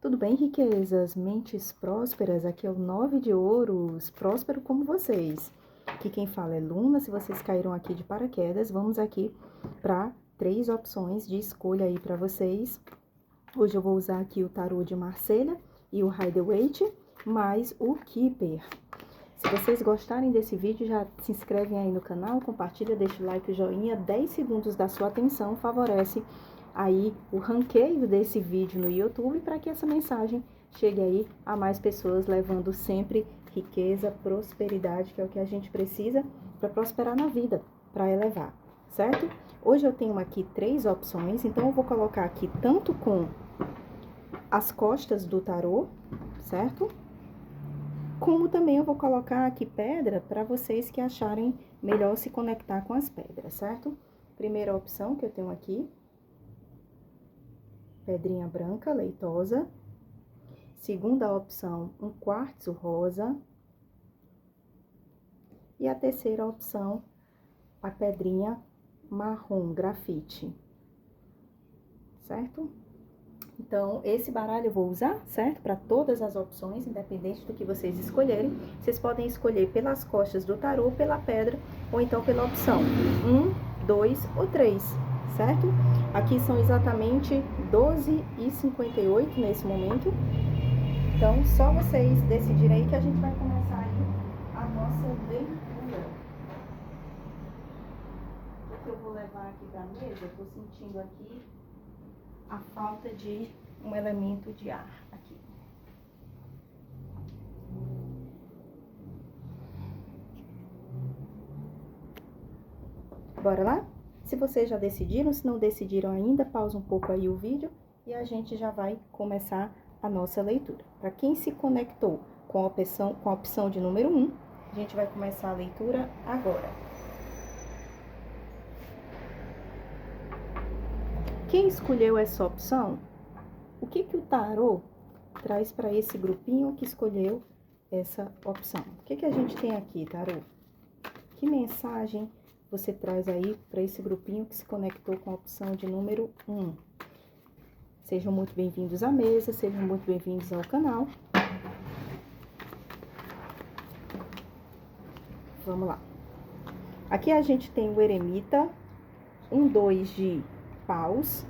Tudo bem, riquezas? Mentes prósperas? Aqui é o 9 de ouros, próspero como vocês. Aqui quem fala é Luna. Se vocês caíram aqui de paraquedas, vamos aqui para 3 opções de escolha aí para vocês. Hoje eu vou usar aqui o tarô de Marselha e o Rider-Waite, mais o Keeper. Se vocês gostarem desse vídeo, já se inscrevem aí no canal, compartilha, deixa o like, o joinha. 10 segundos da sua atenção favorece aí o ranqueio desse vídeo no YouTube, para que essa mensagem chegue aí a mais pessoas, levando sempre riqueza, prosperidade, que é o que a gente precisa para prosperar na vida, para elevar, certo? Hoje eu tenho aqui 3 opções, então eu vou colocar aqui tanto com as costas do tarô, certo? Como também eu vou colocar aqui pedra para vocês que acharem melhor se conectar com as pedras, certo? Primeira opção que eu tenho aqui, pedrinha branca leitosa. Segunda opção, um quartzo rosa. E a terceira opção, a pedrinha marrom grafite, certo? Então, esse baralho eu vou usar, certo? Para todas as opções, independente do que vocês escolherem. Vocês podem escolher pelas costas do tarô, pela pedra, ou então pela opção 1, 2 ou 3, certo? Aqui são exatamente 12h58 nesse momento. Então, só vocês decidirem aí que a gente vai começar aí a nossa leitura. O que eu vou levar aqui para a mesa, eu tô sentindo aqui a falta de um elemento de ar aqui. Bora lá? Se vocês já decidiram, se não decidiram ainda, pausa um pouco aí o vídeo e a gente já vai começar a nossa leitura. Para quem se conectou com a opção de número 1, a gente vai começar a leitura agora. Quem escolheu essa opção, o que o tarô traz para esse grupinho que escolheu essa opção? O que a gente tem aqui, tarô? Que mensagem você traz aí para esse grupinho que se conectou com a opção de número 1? Sejam muito bem-vindos à mesa, sejam muito bem-vindos ao canal. Vamos lá. Aqui a gente tem o eremita, 2 de paus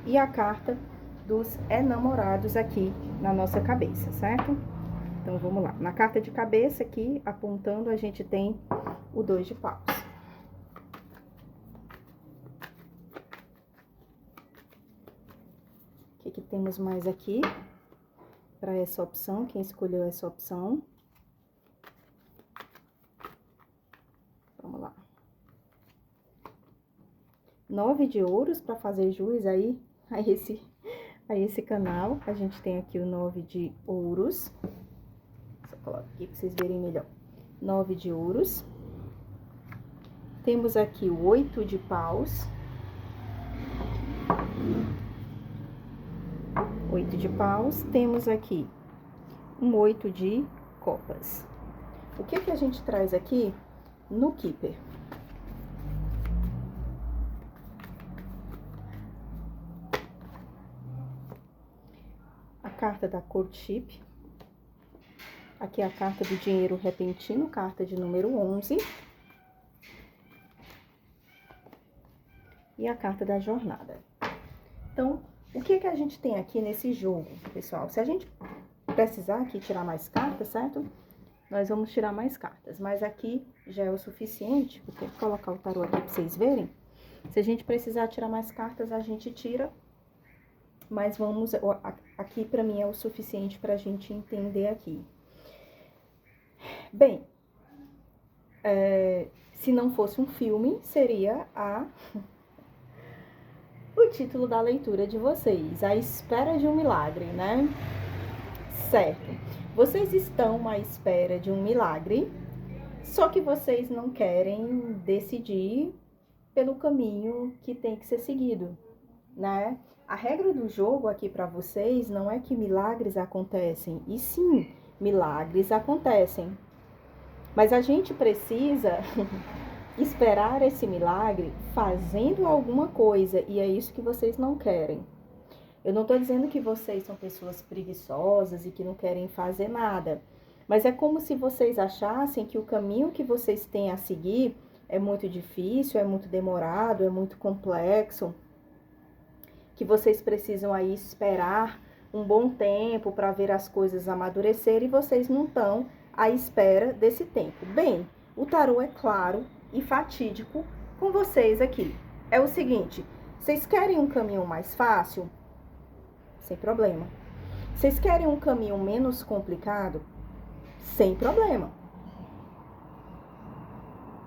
e a carta dos enamorados aqui na nossa cabeça, certo? Então, vamos lá. Na carta de cabeça aqui, apontando, a gente tem o 2 de paus. O que temos mais aqui para essa opção? Quem escolheu essa opção? Vamos lá. 9 de ouros, para fazer jus aí a esse canal. A gente tem aqui o 9 de ouros. Só coloco aqui para vocês verem melhor. 9 de ouros. Temos aqui o 8 de paus. 8 de paus. Temos aqui um 8 de copas. O que a gente traz aqui no Keeper? A carta da courtship. Aqui é a carta do dinheiro repentino, carta de número 11. E a carta da jornada. Então, o que a gente tem aqui nesse jogo, pessoal? Se a gente precisar aqui tirar mais cartas, certo? Nós vamos tirar mais cartas. Mas aqui já é o suficiente. Vou colocar o tarô aqui para vocês verem. Se a gente precisar tirar mais cartas, a gente tira. Mas vamos... Aqui, para mim, é o suficiente para a gente entender aqui. Bem, se não fosse um filme, seria o título da leitura de vocês, A Espera de um Milagre, né? Certo. Vocês estão à espera de um milagre, só que vocês não querem decidir pelo caminho que tem que ser seguido, né? A regra do jogo aqui para vocês não é que milagres acontecem, e sim, milagres acontecem. Mas a gente precisa esperar esse milagre fazendo alguma coisa, e é isso que vocês não querem. Eu não estou dizendo que vocês são pessoas preguiçosas e que não querem fazer nada. Mas é como se vocês achassem que o caminho que vocês têm a seguir é muito difícil, é muito demorado, é muito complexo, que vocês precisam aí esperar um bom tempo para ver as coisas amadurecerem e vocês não estão à espera desse tempo. Bem, o tarô é claro e fatídico com vocês aqui. É o seguinte, vocês querem um caminho mais fácil? Sem problema. Vocês querem um caminho menos complicado? Sem problema.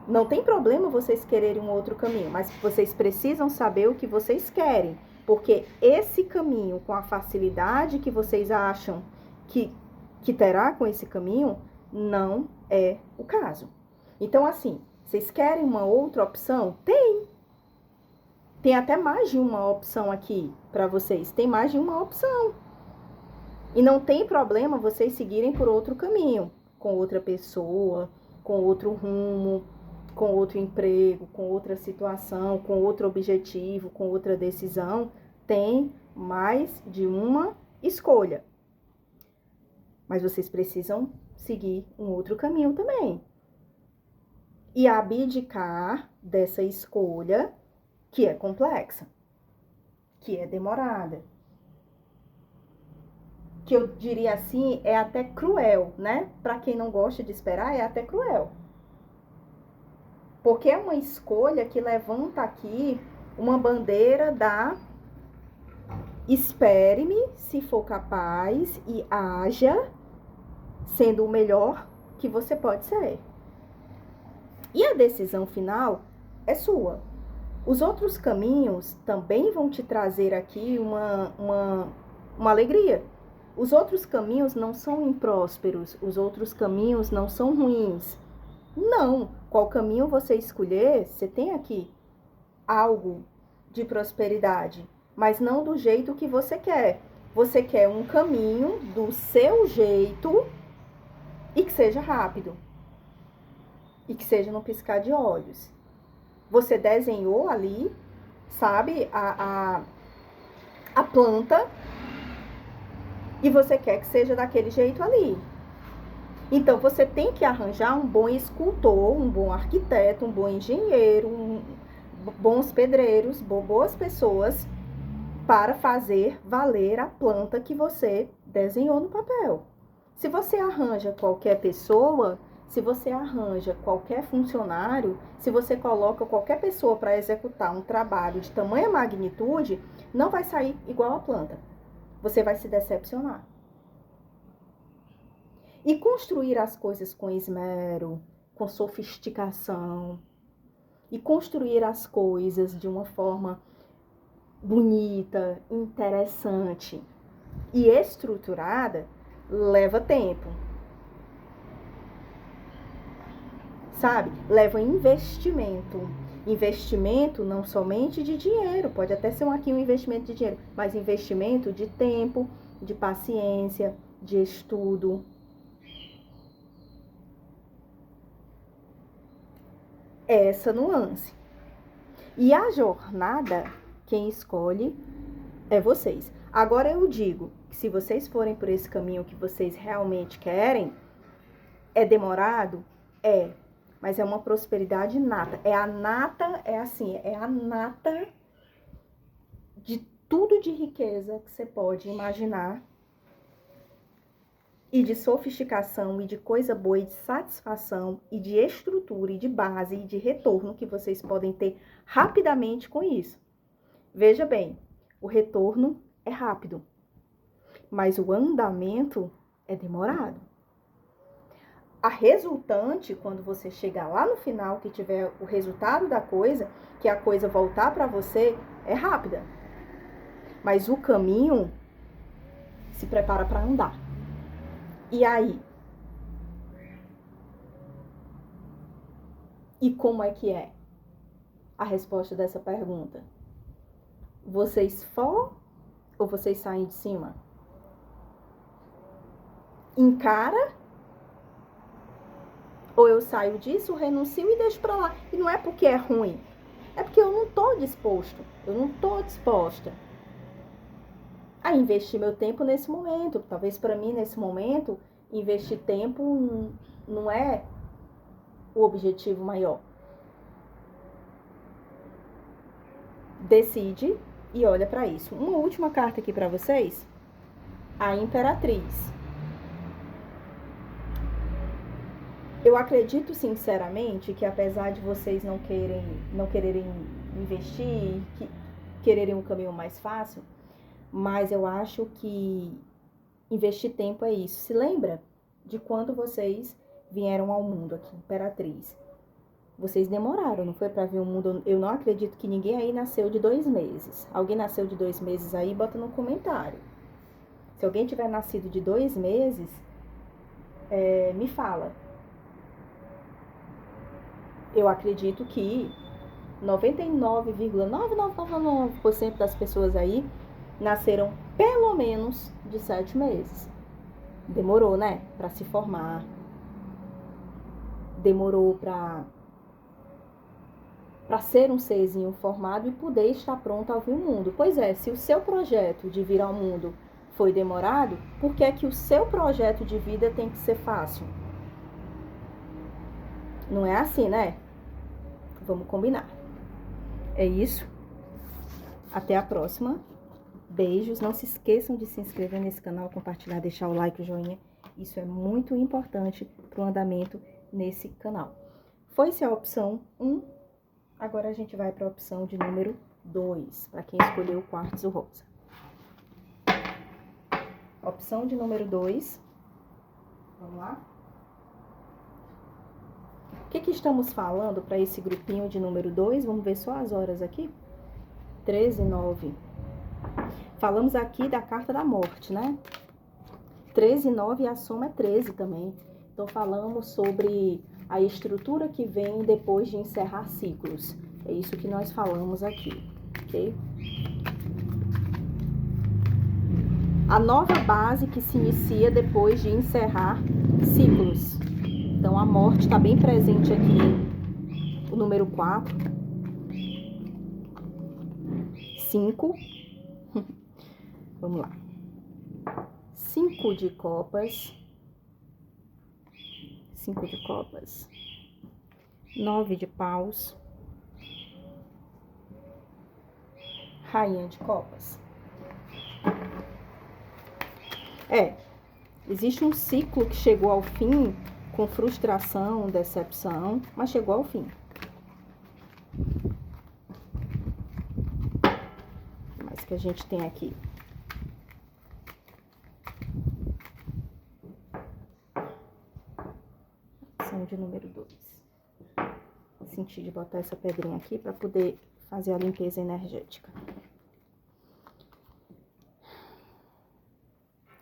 Não tem problema vocês quererem um outro caminho, mas vocês precisam saber o que vocês querem. Porque esse caminho, com a facilidade que vocês acham que terá com esse caminho, não é o caso. Então, assim, vocês querem uma outra opção? Tem. Tem até mais de uma opção aqui para vocês. Tem mais de uma opção. E não tem problema vocês seguirem por outro caminho, com outra pessoa, com outro rumo, com outro emprego, com outra situação, com outro objetivo, com outra decisão. Tem mais de uma escolha. Mas vocês precisam seguir um outro caminho também. E abdicar dessa escolha que é complexa, que é demorada, que eu diria assim, é até cruel, né? Para quem não gosta de esperar, é até cruel. Porque é uma escolha que levanta aqui uma bandeira da espere-me se for capaz e haja sendo o melhor que você pode ser. E a decisão final é sua. Os outros caminhos também vão te trazer aqui uma alegria. Os outros caminhos não são imprósperos, os outros caminhos não são ruins. Não, qual caminho você escolher, você tem aqui algo de prosperidade, mas não do jeito que você quer. Você quer um caminho do seu jeito e que seja rápido. E que seja no piscar de olhos. Você desenhou ali, sabe, a planta e você quer que seja daquele jeito ali. Então, você tem que arranjar um bom escultor, um bom arquiteto, um bom engenheiro, bons pedreiros, boas pessoas para fazer valer a planta que você desenhou no papel. Se você arranja qualquer pessoa, se você arranja qualquer funcionário, se você coloca qualquer pessoa para executar um trabalho de tamanha magnitude, não vai sair igual a planta. Você vai se decepcionar. E construir as coisas com esmero, com sofisticação, e construir as coisas de uma forma bonita, interessante e estruturada, leva tempo. Sabe? Leva investimento. Investimento não somente de dinheiro, pode até ser aqui um investimento de dinheiro, mas investimento de tempo, de paciência, de estudo. Essa nuance. E a jornada, quem escolhe é vocês. Agora eu digo que se vocês forem por esse caminho que vocês realmente querem, é demorado? É. Mas é uma prosperidade nata. É a nata, é assim, é a nata de tudo de riqueza que você pode imaginar. E de sofisticação, e de coisa boa, e de satisfação, e de estrutura, e de base, e de retorno que vocês podem ter rapidamente com isso. Veja bem, o retorno é rápido, mas o andamento é demorado. A resultante, quando você chegar lá no final, que tiver o resultado da coisa, que a coisa voltar para você, é rápida. Mas o caminho se prepara para andar. E aí? E como é que é a resposta dessa pergunta? Vocês for ou vocês saem de cima? Encara? Ou eu saio disso, renuncio e deixo pra lá. E não é porque é ruim. É porque eu não tô disposto. Eu não tô disposta. a investir meu tempo nesse momento. Talvez para mim, nesse momento, investir tempo não é o objetivo maior. Decide e olha para isso. Uma última carta aqui para vocês. A Imperatriz. Eu acredito sinceramente que apesar de vocês não quererem investir, quererem um caminho mais fácil, mas eu acho que investir tempo é isso. Se lembra de quando vocês vieram ao mundo aqui, Imperatriz? Vocês demoraram, não foi para ver o mundo? Eu não acredito que ninguém aí nasceu de 2 meses. Alguém nasceu de 2 meses aí, bota no comentário. Se alguém tiver nascido de 2 meses, me fala. Eu acredito que 99,9999% das pessoas aí nasceram pelo menos de 7 meses. Demorou, né? Para se formar. Demorou para ser um serzinho formado e poder estar pronto ao vir ao mundo. Pois é, se o seu projeto de vir ao mundo foi demorado, por que é que o seu projeto de vida tem que ser fácil? Não é assim, né? Vamos combinar. É isso. Até a próxima. Beijos. Não se esqueçam de se inscrever nesse canal, compartilhar, deixar o like, o joinha. Isso é muito importante para o andamento nesse canal. Foi-se a opção 1. Agora a gente vai para a opção de número 2, para quem escolheu o quartzo rosa. Opção de número 2. Vamos lá? O que estamos falando para esse grupinho de número 2? Vamos ver só as horas aqui. 13 e 9. Falamos aqui da carta da morte, né? 13 e 9 e a soma é 13 também. Então, falamos sobre a estrutura que vem depois de encerrar ciclos. É isso que nós falamos aqui, ok? A nova base que se inicia depois de encerrar ciclos. Então, a morte está bem presente aqui. O número 4. 5. Vamos lá. 5 de copas. 5 de copas. 9 de paus. Rainha de copas. Existe um ciclo que chegou ao fim com frustração, decepção, mas chegou ao fim. O mais que a gente tem aqui? Opção de número 2. Senti de botar essa pedrinha aqui para poder fazer a limpeza energética.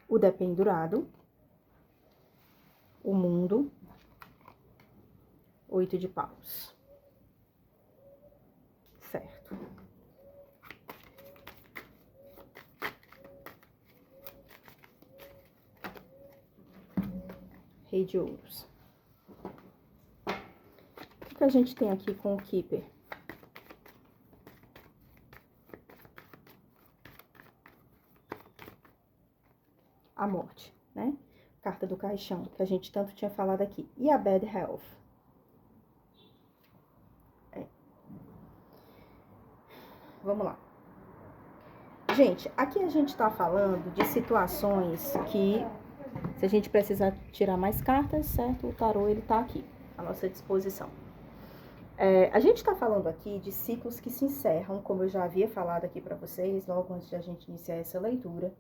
O dependurado. O mundo. 8 de paus. Certo. Rei de ouros. O que a gente tem aqui com o Keeper? A morte, né? Carta do caixão, que a gente tanto tinha falado aqui. E a Bad Health? Vamos lá. Gente, aqui a gente tá falando de situações que, se a gente precisar tirar mais cartas, certo? O tarô, ele tá aqui, à nossa disposição. A gente tá falando aqui de ciclos que se encerram, como eu já havia falado aqui pra vocês, logo antes de a gente iniciar essa leitura.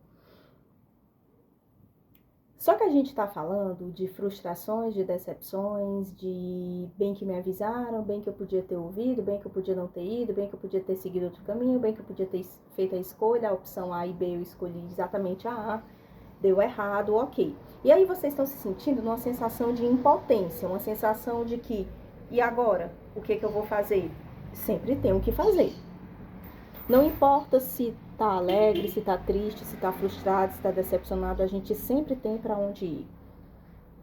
Só que a gente tá falando de frustrações, de decepções, de bem que me avisaram, bem que eu podia ter ouvido, bem que eu podia não ter ido, bem que eu podia ter seguido outro caminho, bem que eu podia ter feito a escolha, a opção A e B eu escolhi exatamente a A, deu errado, ok. E aí vocês estão se sentindo numa sensação de impotência, uma sensação de que, e agora? O que eu vou fazer? Sempre tem o que fazer. Não importa se tá alegre, se tá triste, se tá frustrado, se tá decepcionado, a gente sempre tem para onde ir.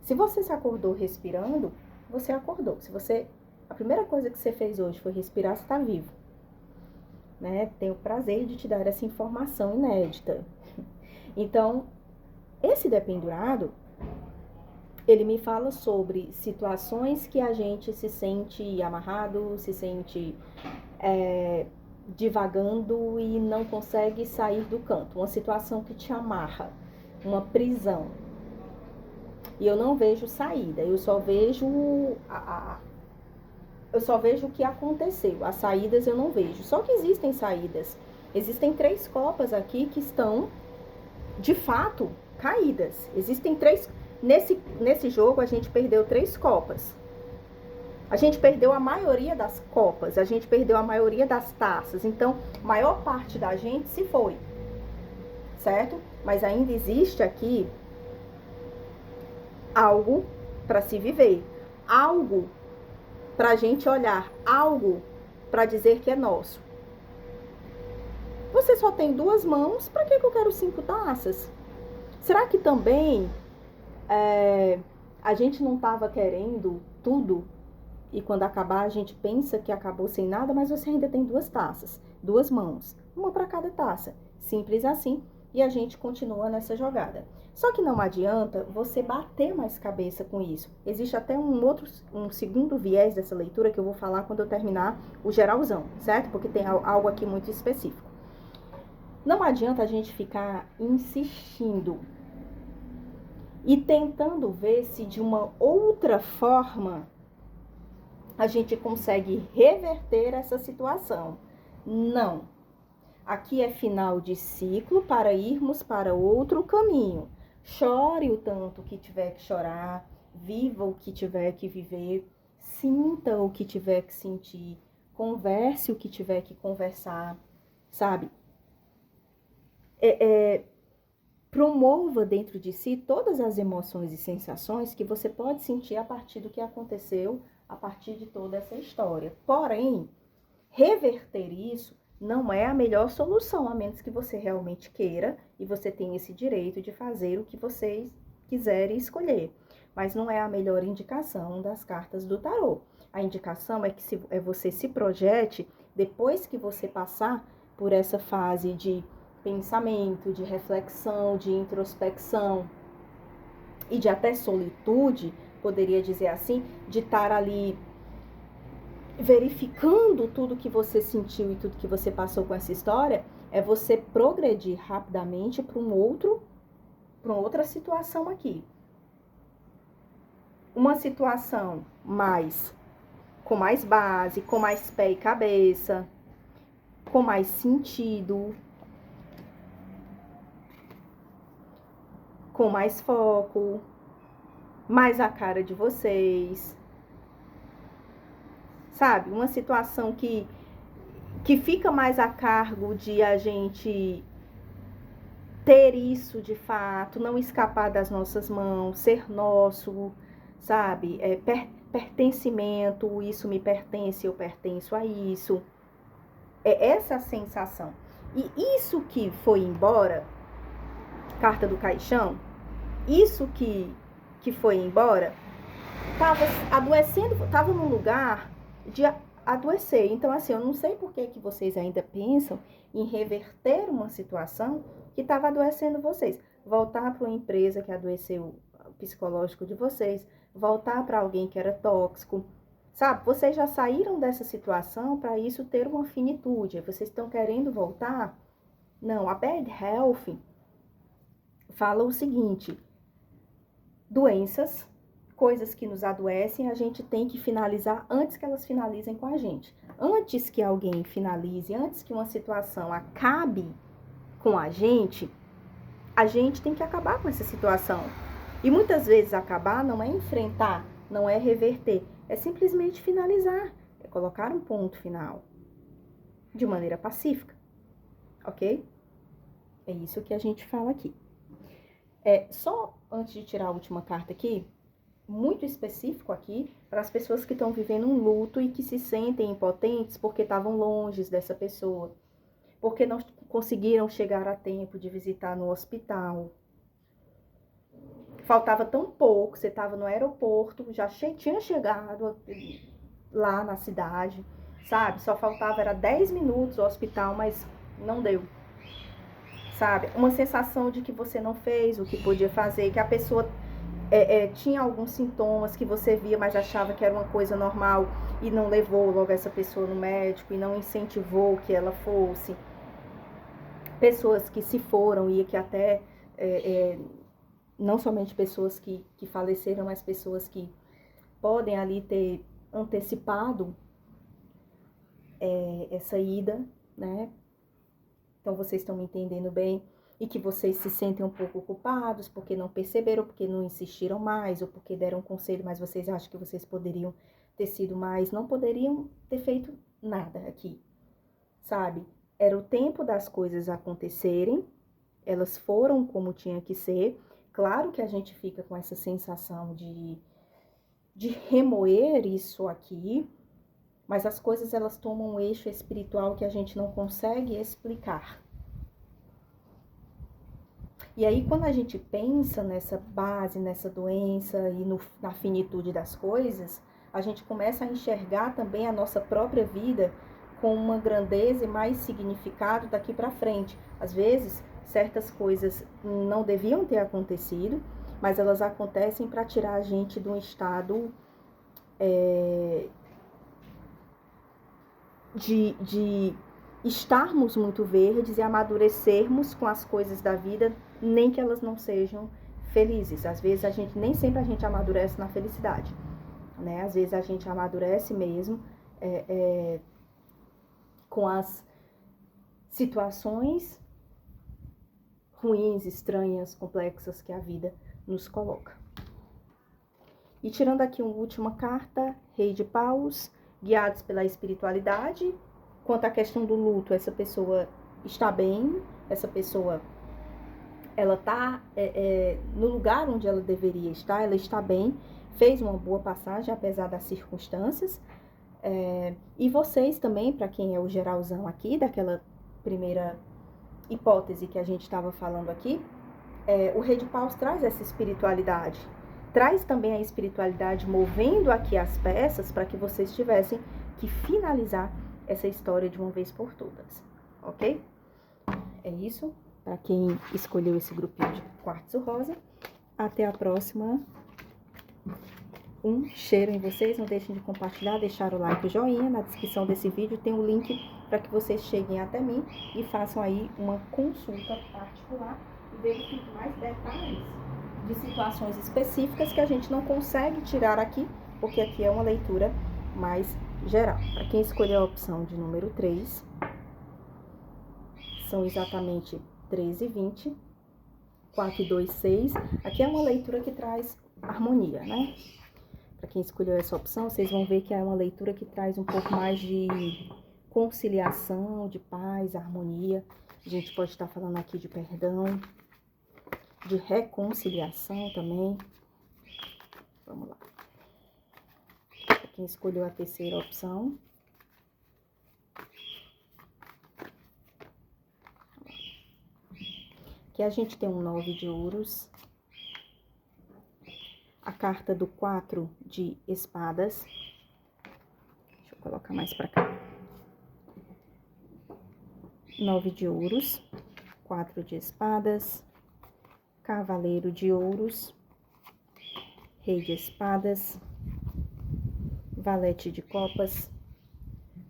Se você se acordou respirando, você acordou. A primeira coisa que você fez hoje foi respirar, você tá vivo. Né? Tenho o prazer de te dar essa informação inédita. Então, esse dependurado, ele me fala sobre situações que a gente se sente amarrado, se sente divagando e não consegue sair do canto. Uma situação que te amarra, uma prisão. E eu não vejo saída, eu só vejo o que aconteceu. As saídas eu não vejo. Só que existem saídas. Existem 3 copas aqui que estão, de fato, caídas. Existem 3. Nesse jogo, a gente perdeu 3 copas. A gente perdeu a maioria das copas. A gente perdeu a maioria das taças. Então, a maior parte da gente se foi. Certo? Mas ainda existe aqui algo para se viver. Algo para a gente olhar, algo para dizer que é nosso. Você só tem 2 mãos, para que eu quero 5 taças? Será que também a gente não estava querendo tudo e quando acabar a gente pensa que acabou sem nada, mas você ainda tem 2 taças, 2 mãos, uma para cada taça. Simples assim, e a gente continua nessa jogada. Só que não adianta você bater mais cabeça com isso. Existe até um segundo viés dessa leitura que eu vou falar quando eu terminar o geralzão, certo? Porque tem algo aqui muito específico. Não adianta a gente ficar insistindo e tentando ver se de uma outra forma a gente consegue reverter essa situação. Não. Aqui é final de ciclo para irmos para outro caminho. Chore o tanto que tiver que chorar, viva o que tiver que viver, sinta o que tiver que sentir, converse o que tiver que conversar, sabe? Promova dentro de si todas as emoções e sensações que você pode sentir a partir do que aconteceu, a partir de toda essa história. Porém, reverter isso não é a melhor solução, a menos que você realmente queira e você tenha esse direito de fazer o que vocês quiserem escolher. Mas não é a melhor indicação das cartas do tarô. A indicação é que você se projete depois que você passar por essa fase de pensamento, de reflexão, de introspecção e de até solitude, poderia dizer assim, de estar ali verificando tudo que você sentiu e tudo que você passou com essa história, é você progredir rapidamente para uma outra situação aqui. Uma situação com mais base, com mais pé e cabeça, com mais sentido, com mais foco, mais a cara de vocês. Sabe? Uma situação que fica mais a cargo de a gente ter isso de fato, não escapar das nossas mãos, ser nosso, sabe? Pertencimento, isso me pertence, eu pertenço a isso. É essa a sensação. E isso que foi embora, carta do caixão, isso que foi embora, tava adoecendo, tava num lugar de adoecer. Então, assim, eu não sei por que vocês ainda pensam em reverter uma situação que estava adoecendo vocês. Voltar para uma empresa que adoeceu o psicológico de vocês, voltar para alguém que era tóxico, sabe? Vocês já saíram dessa situação para isso ter uma finitude. Vocês estão querendo voltar? Não, a Bad Health fala o seguinte: doenças, coisas que nos adoecem, a gente tem que finalizar antes que elas finalizem com a gente. Antes que alguém finalize, antes que uma situação acabe com a gente tem que acabar com essa situação. E muitas vezes acabar não é enfrentar, não é reverter, é simplesmente finalizar, é colocar um ponto final de maneira pacífica, ok? É isso que a gente fala aqui. Só antes de tirar a última carta aqui, muito específico aqui, para as pessoas que estão vivendo um luto e que se sentem impotentes porque estavam longe dessa pessoa, porque não conseguiram chegar a tempo de visitar no hospital. Faltava tão pouco, você estava no aeroporto, já tinha chegado lá na cidade, sabe? Só faltava, era 10 minutos o hospital, mas não deu. sabe? Uma sensação de que você não fez o que podia fazer, que a pessoa tinha alguns sintomas que você via, mas achava que era uma coisa normal e não levou logo essa pessoa no médico e não incentivou que ela fosse. Pessoas que se foram e que até, não somente pessoas que faleceram, mas pessoas que podem ali ter antecipado essa ida, né? Então, vocês estão me entendendo bem, e que vocês se sentem um pouco culpados porque não perceberam, porque não insistiram mais, ou porque deram um conselho, mas vocês acham que vocês poderiam ter sido mais, não poderiam ter feito nada aqui, sabe? Era o tempo das coisas acontecerem, elas foram como tinha que ser. Claro que a gente fica com essa sensação de remoer isso aqui, mas as coisas elas tomam um eixo espiritual que a gente não consegue explicar. E aí, quando a gente pensa nessa base, nessa doença e na finitude das coisas, a gente começa a enxergar também a nossa própria vida com uma grandeza e mais significado daqui para frente. Às vezes, certas coisas não deviam ter acontecido, mas elas acontecem para tirar a gente de um estado de estarmos muito verdes e amadurecermos com as coisas da vida, nem que elas não sejam felizes. Às vezes nem sempre a gente amadurece na felicidade, né? Às vezes a gente amadurece mesmo com as situações ruins, estranhas, complexas que a vida nos coloca. E tirando aqui uma última carta, Rei de Paus, guiados pela espiritualidade. Quanto à questão do luto, essa pessoa está bem, essa pessoa, ela está no lugar onde ela deveria estar, ela está bem, fez uma boa passagem, apesar das circunstâncias. E vocês também, para quem é o geralzão aqui, daquela primeira hipótese que a gente estava falando aqui, o Rei de Paus traz essa espiritualidade, traz também a espiritualidade movendo aqui as peças para que vocês tivessem que finalizar essa história de uma vez por todas, ok? É isso, para quem escolheu esse grupinho de quartzo rosa. Até a próxima. Um cheiro em vocês, não deixem de compartilhar, deixar o like e o joinha. Na descrição desse vídeo tem um link para que vocês cheguem até mim e façam aí uma consulta particular e verifiquem mais detalhes de situações específicas que a gente não consegue tirar aqui, porque aqui é uma leitura mais geral. Para quem escolheu a opção de número 3, são exatamente 13 e 20, 4 e 2, 6. Aqui é uma leitura que traz harmonia, né? Para quem escolheu essa opção, vocês vão ver que é uma leitura que traz um pouco mais de conciliação, de paz, harmonia. A gente pode estar falando aqui de perdão, de reconciliação também. Vamos lá. Para quem escolheu a terceira opção. Aqui a gente tem um 9 de ouros. A carta do 4 de espadas. Deixa eu colocar mais para cá. 9 de ouros. 4 de espadas. Cavaleiro de ouros. Rei de espadas. Valete de copas.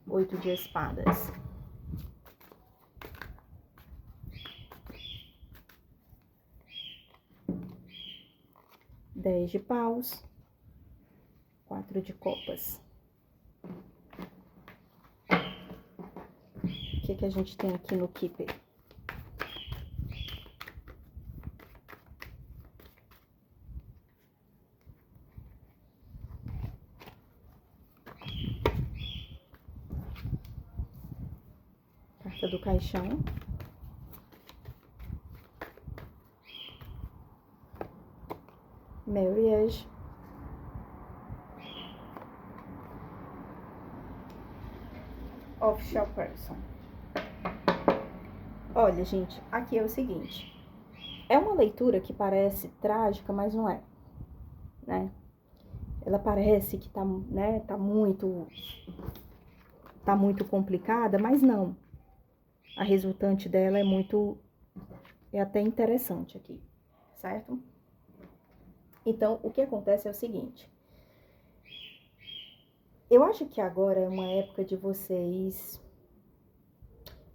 8 de espadas. Dez de paus, 4 de copas. O que a gente tem aqui no Keeper? Carta do caixão. Marriage. Official person. Olha, gente, aqui é o seguinte. É uma leitura que parece trágica, mas não é, né? Ela parece que tá muito complicada, mas não. A resultante dela é muito é até interessante aqui, certo? Então, o que acontece é o seguinte. Eu acho que agora é uma época de vocês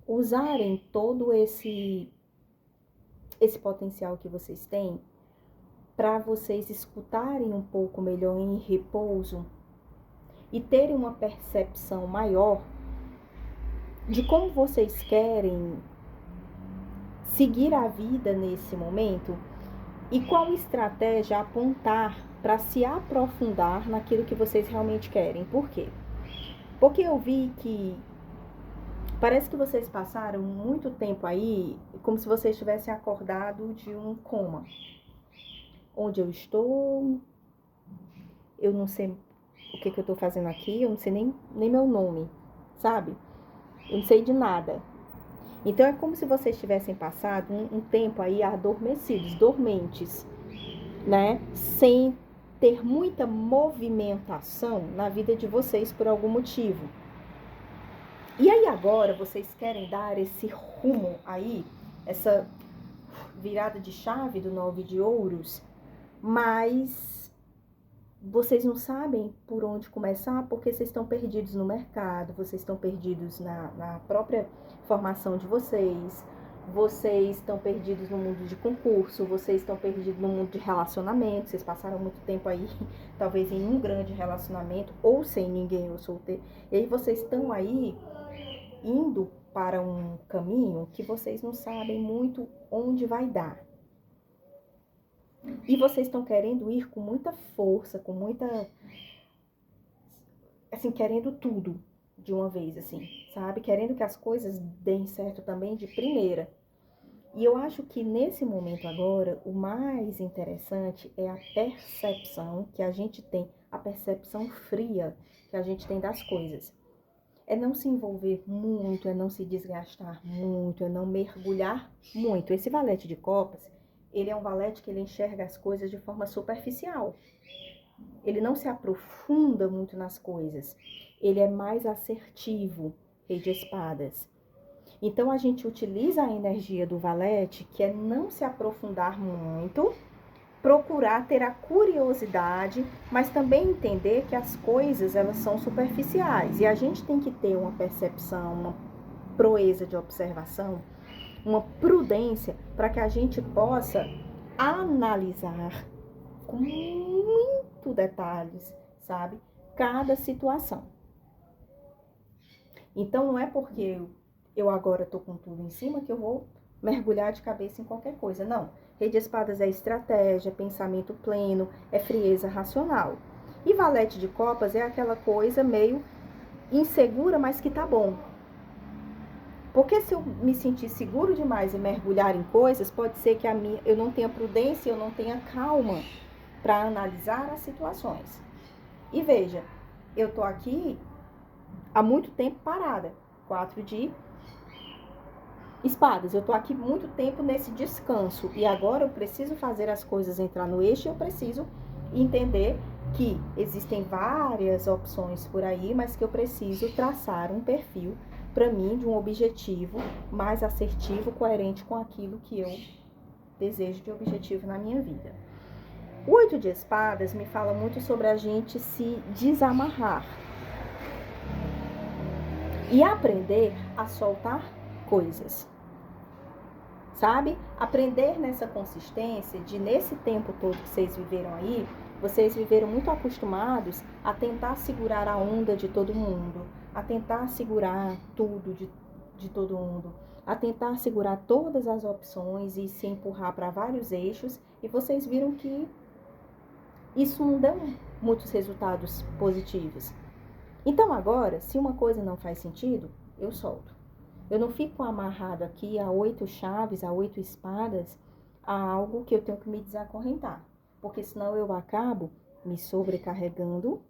usarem todo esse potencial que vocês têm para vocês escutarem um pouco melhor em repouso e terem uma percepção maior de como vocês querem seguir a vida nesse momento e qual estratégia apontar para se aprofundar naquilo que vocês realmente querem. Por quê? Porque eu vi que parece que vocês passaram muito tempo aí como se vocês tivessem acordado de um coma. Onde eu estou, eu não sei o que eu estou fazendo aqui, eu não sei nem meu nome, sabe? Eu não sei de nada. Então é como se vocês tivessem passado um tempo aí adormecidos, dormentes, né? Sem ter muita movimentação na vida de vocês por algum motivo. E aí agora vocês querem dar esse rumo aí, essa virada de chave do 9 de ouros, mas vocês não sabem por onde começar porque vocês estão perdidos no mercado, vocês estão perdidos na própria formação de vocês estão perdidos no mundo de concurso, vocês estão perdidos no mundo de relacionamento, vocês passaram muito tempo aí, talvez em um grande relacionamento, ou sem ninguém, ou solteiro, e aí vocês estão aí indo para um caminho que vocês não sabem muito onde vai dar. E vocês estão querendo ir com muita força, com muita... assim, querendo tudo de uma vez, assim, sabe? Querendo que as coisas deem certo também de primeira. E eu acho que nesse momento agora, o mais interessante é a percepção que a gente tem, a percepção fria que a gente tem das coisas. É não se envolver muito, é não se desgastar muito, é não mergulhar muito. Esse valete de copas, ele é um valete que ele enxerga as coisas de forma superficial. Ele não se aprofunda muito nas coisas. Ele é mais assertivo, rei de espadas. Então, a gente utiliza a energia do valete, que é não se aprofundar muito, procurar ter a curiosidade, mas também entender que as coisas, elas são superficiais. E a gente tem que ter uma percepção, uma proeza de observação, uma prudência para que a gente possa analisar com muito detalhes, sabe? Cada situação. Então, não é porque eu agora tô com tudo em cima que eu vou mergulhar de cabeça em qualquer coisa. Não. Rei de espadas é estratégia, pensamento pleno, é frieza racional. E valete de copas é aquela coisa meio insegura, mas que tá bom. Porque se eu me sentir seguro demais e mergulhar em coisas, pode ser que eu não tenha prudência, eu não tenha calma para analisar as situações. E veja, eu tô aqui há muito tempo parada. 4 de espadas. Eu tô aqui muito tempo nesse descanso. E agora eu preciso fazer as coisas entrar no eixo e eu preciso entender que existem várias opções por aí, mas que eu preciso traçar um perfil para mim de um objetivo mais assertivo, coerente com aquilo que eu desejo de objetivo na minha vida. O 8 de espadas me fala muito sobre a gente se desamarrar e aprender a soltar coisas, sabe? Aprender nessa consistência de, nesse tempo todo que vocês viveram aí, vocês viveram muito acostumados a tentar segurar a onda de todo mundo, a tentar segurar tudo de todo mundo, a tentar segurar todas as opções e se empurrar para vários eixos, e vocês viram que isso não deu muitos resultados positivos. Então agora, se uma coisa não faz sentido, eu solto. Eu não fico amarrado aqui a 8 chaves, a 8 espadas, a algo que eu tenho que me desacorrentar. Porque senão eu acabo me sobrecarregando,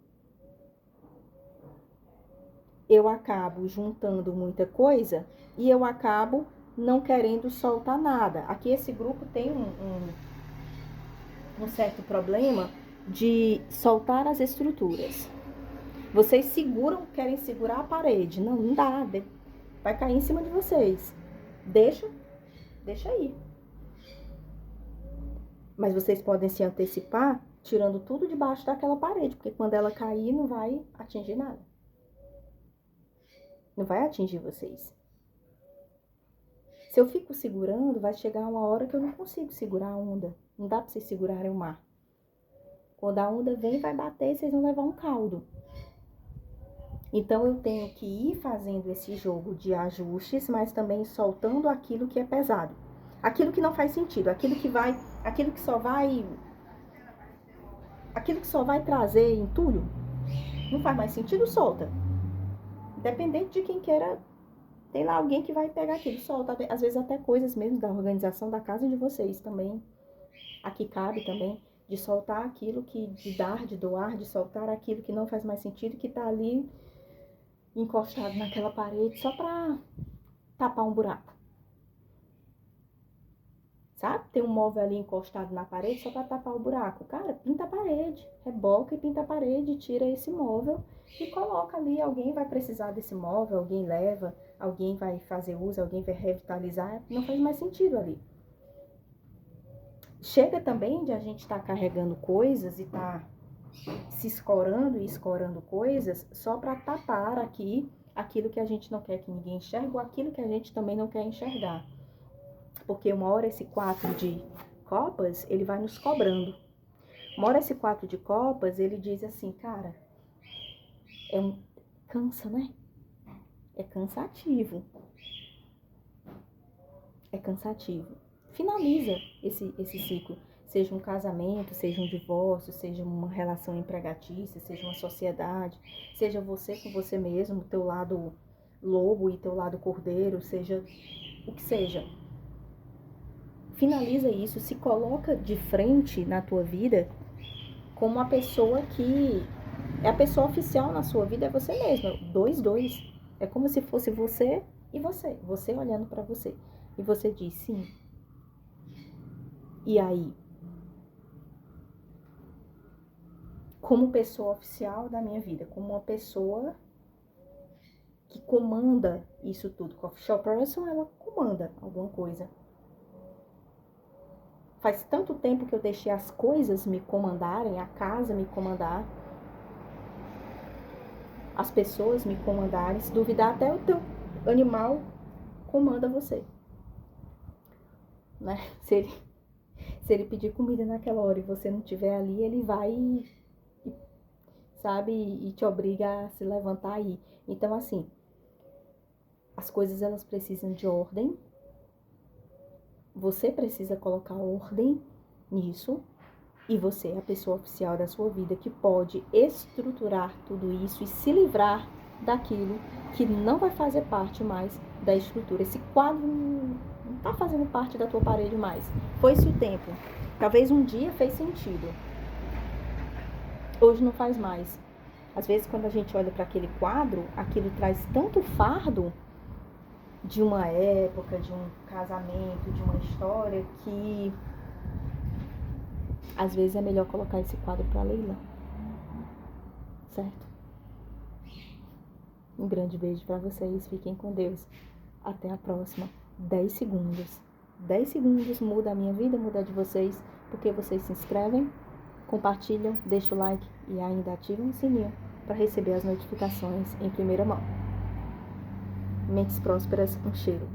eu acabo juntando muita coisa e eu acabo não querendo soltar nada. Aqui esse grupo tem um certo problema de soltar as estruturas. Vocês seguram, querem segurar a parede. Não, não dá. Vai cair em cima de vocês. Deixa aí. Mas vocês podem se antecipar tirando tudo debaixo daquela parede, porque quando ela cair não vai atingir nada. Não vai atingir vocês. Se eu fico segurando, vai chegar uma hora que eu não consigo segurar a onda. Não dá para vocês segurarem o mar. Quando a onda vem, vai bater e vocês vão levar um caldo. Então eu tenho que ir fazendo esse jogo de ajustes, mas também soltando aquilo que é pesado. Aquilo que não faz sentido, aquilo que só vai trazer entulho. Não faz mais sentido, solta. Independente de quem queira, tem lá alguém que vai pegar aquilo, solta. Às vezes até coisas mesmo da organização da casa de vocês também. Aqui cabe também de soltar aquilo de dar, de doar, de soltar aquilo que não faz mais sentido, que tá ali encostado naquela parede só pra tapar um buraco. Sabe? Tem um móvel ali encostado na parede só pra tapar o buraco. Cara, pinta a parede, reboca e pinta a parede, tira esse móvel e coloca ali. Alguém vai precisar desse móvel, alguém leva, alguém vai fazer uso, alguém vai revitalizar. Não faz mais sentido ali. Chega também de a gente estar carregando coisas e estar se escorando e escorando coisas só para tapar aqui aquilo que a gente não quer que ninguém enxergue ou aquilo que a gente também não quer enxergar. Porque uma hora esse 4 de copas, ele vai nos cobrando. Uma hora esse 4 de copas, ele diz assim, cara, cansa, né? É cansativo. É cansativo. Finaliza esse ciclo. Seja um casamento, seja um divórcio, seja uma relação empregatícia, seja uma sociedade, seja você com você mesmo, teu lado lobo e teu lado cordeiro, seja o que seja. Finaliza isso, se coloca de frente na tua vida como uma pessoa que é a pessoa oficial na sua vida, é você mesma, 2. É como se fosse você e você olhando para você. E você diz, sim. E aí? Como pessoa oficial da minha vida, como uma pessoa que comanda isso tudo. Coffee Shop Person, ela comanda alguma coisa. Faz tanto tempo que eu deixei as coisas me comandarem, a casa me comandar, as pessoas me comandarem. Se duvidar, até o teu animal comanda você. Né? Se ele pedir comida naquela hora e você não estiver ali, ele vai, sabe, e te obriga a se levantar aí. Então, assim, as coisas elas precisam de ordem. Você precisa colocar ordem nisso. E você é a pessoa oficial da sua vida que pode estruturar tudo isso e se livrar daquilo que não vai fazer parte mais da estrutura. Esse quadro não está fazendo parte da tua parede mais. Foi-se o tempo. Talvez um dia fez sentido. Hoje não faz mais. Às vezes, quando a gente olha para aquele quadro, aquilo traz tanto fardo de uma época, de um casamento, de uma história, que às vezes é melhor colocar esse quadro para leilão. Certo? Um grande beijo para vocês. Fiquem com Deus. Até a próxima. 10 segundos. 10 segundos muda a minha vida, muda a de vocês, porque vocês se inscrevem, compartilham, deixam o like e ainda ativam o sininho para receber as notificações em primeira mão. Mentes prósperas, um cheiro.